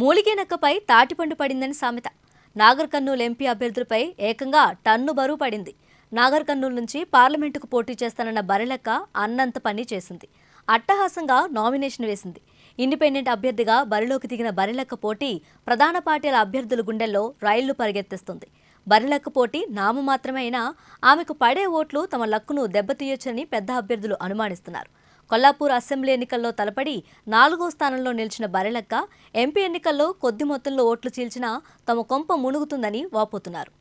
మూలిగే నక్కపై తాటిపండు పడిందని సామెత. నాగర్ కర్నూల్ ఎంపీ అభ్యర్థులపై ఏకంగా టన్ను బరువు పడింది. నాగర్ కర్నూల్ నుంచి పార్లమెంటుకు పోటీ చేస్తానన్న బరిలెక్క అన్నంత పని చేసింది. అట్టహాసంగా నామినేషన్ వేసింది. ఇండిపెండెంట్ అభ్యర్థిగా బరిలోకి దిగిన బరిలెక్క పోటీ ప్రధాన పార్టీల అభ్యర్థుల గుండెల్లో రైళ్లు పరిగెత్తిస్తుంది. బరిలెక్క పోటీ నామమాత్రమే అయినా ఆమెకు పడే ఓట్లు తమ లక్కును దెబ్బతీయొచ్చని పెద్ద అభ్యర్థులు అనుమానిస్తున్నారు. కొల్లాపూర్ అసెంబ్లీ ఎన్నికల్లో తలపడి 4వ స్థానంలో నిలిచిన బరిలెక్క ఎంపీ ఎన్నికల్లో కొద్ది మొత్తంలో ఓట్లు చీల్చినా తమ కొంప మునుగుతుందని వాపోతున్నారు.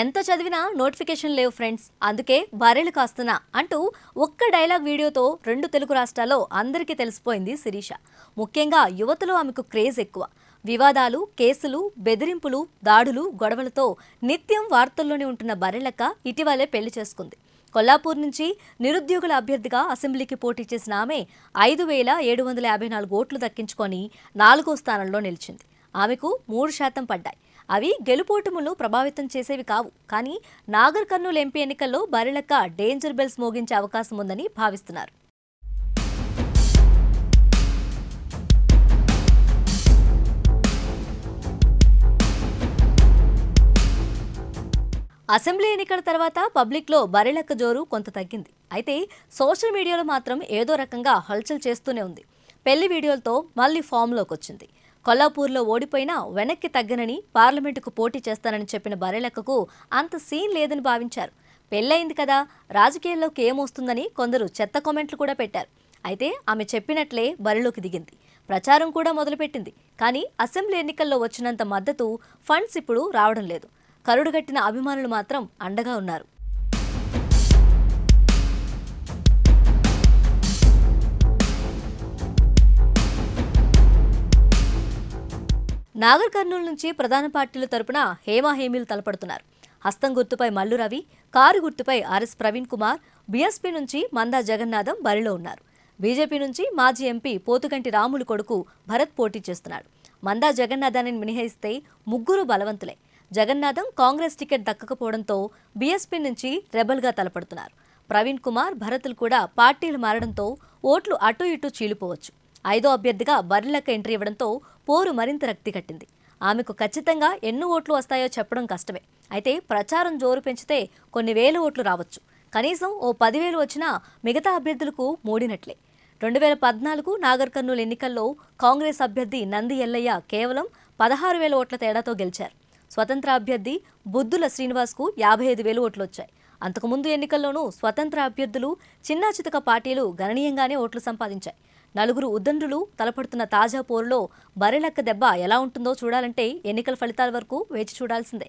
ఎంత చదివినా నోటిఫికేషన్ లేవు ఫ్రెండ్స్, అందుకే బర్రెలు కాస్తున్నా అంటూ ఒక్క డైలాగ్ వీడియోతో 2 తెలుగు రాష్ట్రాల్లో అందరికీ తెలిసిపోయింది శిరీష. ముఖ్యంగా యువతలో ఆమెకు క్రేజ్ ఎక్కువ. వివాదాలు, కేసులు, బెదిరింపులు, దాడులు, గొడవలతో నిత్యం వార్తల్లోనే ఉంటున్న బర్రెలెక్క ఇటీవలే పెళ్లి చేసుకుంది. కొల్లాపూర్ నుంచి నిరుద్యోగుల అభ్యర్థిగా అసెంబ్లీకి పోటీ చేసిన ఆమె 5,754 ఓట్లు దక్కించుకొని 4వ స్థానంలో నిలిచింది. ఆమెకు 3% పడ్డాయి. అవి గెలుపోటములను ప్రభావితం చేసేవి కావు. కానీ నాగర్ కర్నూల్ ఎంపీ ఎన్నికల్లో బరిలెక్క డేంజర్ బెల్స్ మోగించే అవకాశం ఉందని భావిస్తున్నారు. అసెంబ్లీ ఎన్నికల తర్వాత పబ్లిక్లో బరిలెక్క జోరు కొంత తగ్గింది. అయితే సోషల్ మీడియాలో మాత్రం ఏదో రకంగా హల్చల్ చేస్తూనే ఉంది. పెళ్లి వీడియోలతో మళ్లీ ఫామ్లోకి వచ్చింది. కొల్లాపూర్లో ఓడిపోయినా వెనక్కి తగ్గనని, పార్లమెంటుకు పోటీ చేస్తానని చెప్పిన బరిలెక్కకు అంత సీన్ లేదని భావించారు. పెళ్లయింది కదా, రాజకీయాల్లోకి ఏమొస్తుందని కొందరు చెత్త కామెంట్లు కూడా పెట్టారు. అయితే ఆమె చెప్పినట్లే బరిలోకి దిగింది. ప్రచారం కూడా మొదలుపెట్టింది. కానీ అసెంబ్లీ ఎన్నికల్లో వచ్చినంత మద్దతు, ఫండ్స్ ఇప్పుడు రావడం లేదు. కరుడుగట్టిన అభిమానులు మాత్రం అండగా ఉన్నారు. నాగర్ కర్నూల్ నుంచి ప్రధాన పార్టీల తరపున హేమాహేమీలు తలపడుతున్నారు. హస్తం గుర్తుపై మల్లు రవి, కారు గుర్తుపై ఆర్ఎస్ ప్రవీణ్ కుమార్, బీఎస్పీ నుంచి మందా జగన్నాథం బరిలో ఉన్నారు. బీజేపీ నుంచి మాజీ ఎంపీ పోతుగంటి రాములు కొడుకు భరత్ పోటీ చేస్తున్నాడు. మందా జగన్నాథాన్ని మినహాయిస్తే ముగ్గురు బలవంతులే. జగన్నాథం కాంగ్రెస్ టికెట్ దక్కకపోవడంతో బీఎస్పీ నుంచి రెబల్గా తలపడుతున్నారు. ప్రవీణ్ కుమార్, భరత్లు కూడా పార్టీలు మారడంతో ఓట్లు అటు ఇటు చీలిపోవచ్చు. 5వ అభ్యర్థిగా బరిలెక్క ఎంట్రీ ఇవ్వడంతో పోరు మరింత రక్తి కట్టింది. ఆమెకు ఖచ్చితంగా ఎన్ని ఓట్లు వస్తాయో చెప్పడం కష్టమే. అయితే ప్రచారం జోరు పెంచితే కొన్ని వేల ఓట్లు రావచ్చు. కనీసం ఓ 10,000 వచ్చినా మిగతా అభ్యర్థులకు మూడినట్లే. 2014 నాగర్ కర్నూల్ ఎన్నికల్లో కాంగ్రెస్ అభ్యర్థి నంది ఎల్లయ్య కేవలం 16,000 ఓట్ల తేడాతో గెలిచారు. స్వతంత్ర అభ్యర్థి బుద్దుల శ్రీనివాస్కు 55,000 ఓట్లు వచ్చాయి. అంతకుముందు ఎన్నికల్లోనూ స్వతంత్ర అభ్యర్థులు, చిన్నా చితక పార్టీలు గణనీయంగానే ఓట్లు సంపాదించాయి. 4 ఉద్దండులు తలపడుతున్న తాజా పోరులో బరిలెక్క దెబ్బ ఎలా ఉంటుందో చూడాలంటే ఎన్నికల ఫలితాల వరకు వేచి చూడాల్సిందే.